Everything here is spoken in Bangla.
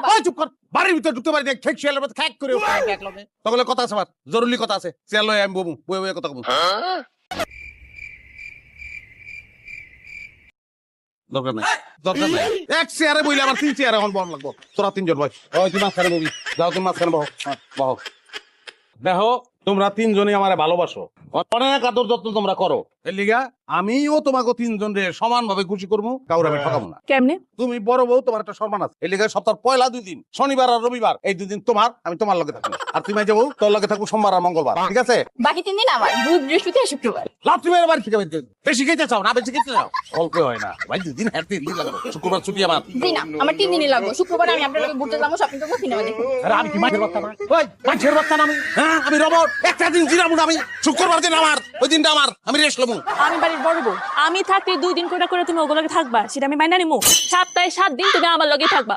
বাবা ওই চুপ কর বাড়ির ভিতর ঢুকতে পারি না খেক শিয়ালের মতো খ্যাক করে তখন কথা আছে আমার জরুরি কথা আছে চেয়ার লয়ে আমি বমু বয়ে বয়ে কথা বলবো দরকার নাই দরকার নাই এক চেয়ারে বইলে আমার 3 চেয়ারে এখন বম লাগবো তোরা 3 জন ভাই ওই তুই মাঝখানে ববি যাও তুমি মাঝখানে বহ বহ দেখো তোমরা 3 জনই আমারে ভালোবাসো অনেক আদর যত্ন তোমরা করো এর লিগা আমিও তোমাকে 3 জন রে সমান ভাবে খুশি করবো কাউরে আমি ঠকাবো না কেমনে তুমি বড় বউ তোমার একটা সম্মান আছে এই লিগে সপ্তাহের পয়লা 2 দিন শনিবার আর রবিবার এই 2 দিন তোমার আমি তোমার লগে থাকবো আর তুমি যাবো তোর লগে থাকবো সোমবার আর মঙ্গলবার ঠিক আছে বাকি 3 দিন আমার বুধ বৃহস্পতি আর শুক্রবার লাভ তুমি বাড়ি থেকে বেশি খেতে চাও না বেশি খেতে চাও অল্প হয় না ভাই 2 দিন হাঁটতে দিন লাগবে শুক্রবার ছুটি আমার জি না আমার 3 দিনই লাগবে শুক্রবার আমি আপনার লগে ঘুরতে যাবো শপিং করবো সিনেমা দেখবো আরে আমি কি মাছের বাচ্চা না ওই মাছের বাচ্চা না আমি হ্যাঁ আমি রবট একটা দিন জিরাবো না আমি শুক্রবার দিন আমার ওই দিনটা আমার আমি রেস্ট লবো আমি বাড়ির বড় বউ আমি থাকতে 2 দিন করে তুমি ওগুলোকে থাকবা সেটা আমি মাইনা নিমু সপ্তাহে 7 দিন তুমি আমার লগে থাকবা